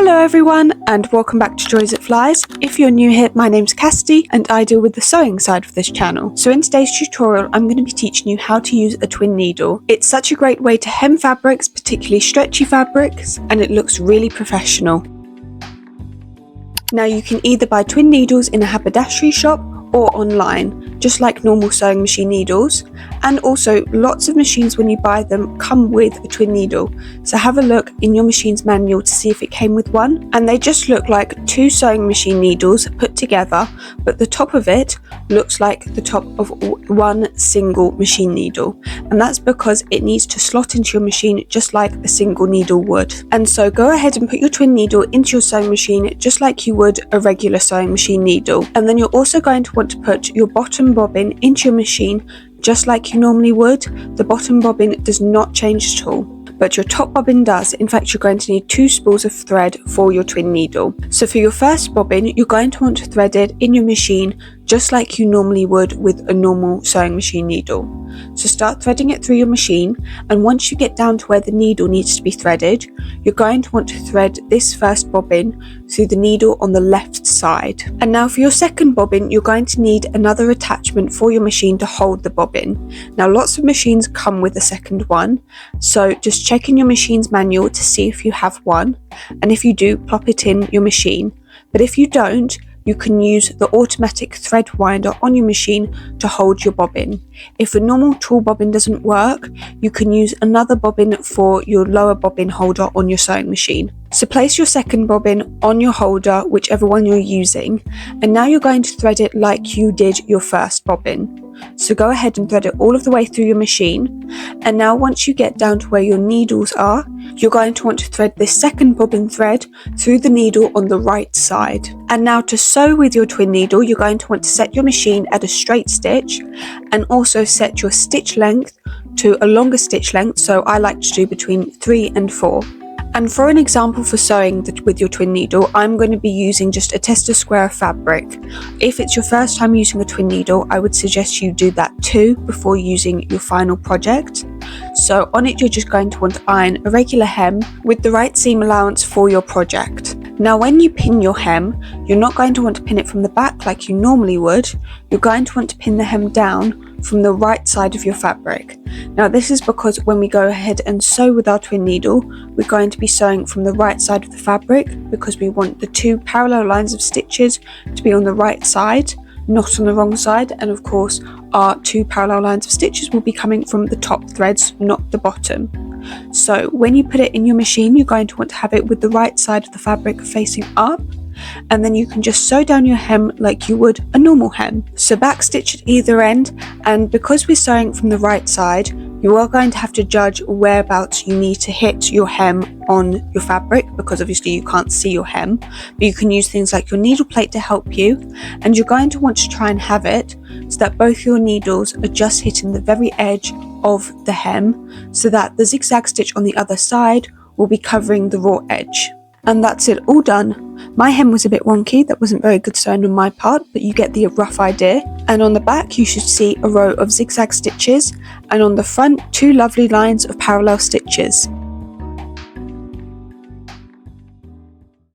Hello everyone and welcome back to Joys It Flies. If you're new here, my name's Cassidy and I deal with the sewing side of this channel. So in today's tutorial, I'm going to be teaching you how to use a twin needle. It's such a great way to hem fabrics, particularly stretchy fabrics, and it looks really professional. Now you can either buy twin needles in a haberdashery shop or online, just like normal sewing machine needles, and also lots of machines when you buy them come with a twin needle, so have a look in your machine's manual to see if it came with one. And they just look like two sewing machine needles put together, but the top of it looks like the top of one single machine needle, and that's because it needs to slot into your machine just like a single needle would. And so go ahead and put your twin needle into your sewing machine just like you would a regular sewing machine needle, and then you're also going to want to put your bottom bobbin into your machine just like you normally would. The bottom bobbin does not change at all, but your top bobbin does. In fact, you're going to need 2 spools of thread for your twin needle. So for your first bobbin, you're going to want to thread it in your machine just like you normally would with a normal sewing machine needle. So start threading it through your machine, and once you get down to where the needle needs to be threaded, you're going to want to thread this first bobbin through the needle on the left side. And now for your second bobbin, you're going to need another attachment for your machine to hold the bobbin. Now lots of machines come with a second one, so just check in your machine's manual to see if you have one, and if you do, plop it in your machine. But if you don't, you can use the automatic thread winder on your machine to hold your bobbin. If a normal tool bobbin doesn't work, you can use another bobbin for your lower bobbin holder on your sewing machine. So place your second bobbin on your holder, whichever one you're using, and now you're going to thread it like you did your first bobbin. So go ahead and thread it all of the way through your machine, and now once you get down to where your needles are, you're going to want to thread this second bobbin thread through the needle on the right side. And now to sew with your twin needle, you're going to want to set your machine at a straight stitch, and also set your stitch length to a longer stitch length, so I like to do between 3 and 4. And for an example for sewing with your twin needle, I'm going to be using just a tester square of fabric. If it's your first time using a twin needle, I would suggest you do that too before using your final project. So on it, you're just going to want to iron a regular hem with the right seam allowance for your project. Now when you pin your hem, you're not going to want to pin it from the back like you normally would. You're going to want to pin the hem down from the right side of your fabric. Now this is because when we go ahead and sew with our twin needle, we're going to be sewing from the right side of the fabric because we want the 2 parallel lines of stitches to be on the right side, not on the wrong side, and of course our 2 parallel lines of stitches will be coming from the top threads, not the bottom. So when you put it in your machine, you're going to want to have it with the right side of the fabric facing up, and then you can just sew down your hem like you would a normal hem. So back stitch at either end, and because we're sewing from the right side, you are going to have to judge whereabouts you need to hit your hem on your fabric, because obviously you can't see your hem, but you can use things like your needle plate to help you, and you're going to want to try and have it so that both your needles are just hitting the very edge of the hem, so that the zigzag stitch on the other side will be covering the raw edge. And that's it, all done. My hem was a bit wonky, that wasn't very good sewing on my part, but you get the rough idea. And on the back you should see a row of zigzag stitches, and on the front 2 lovely lines of parallel stitches.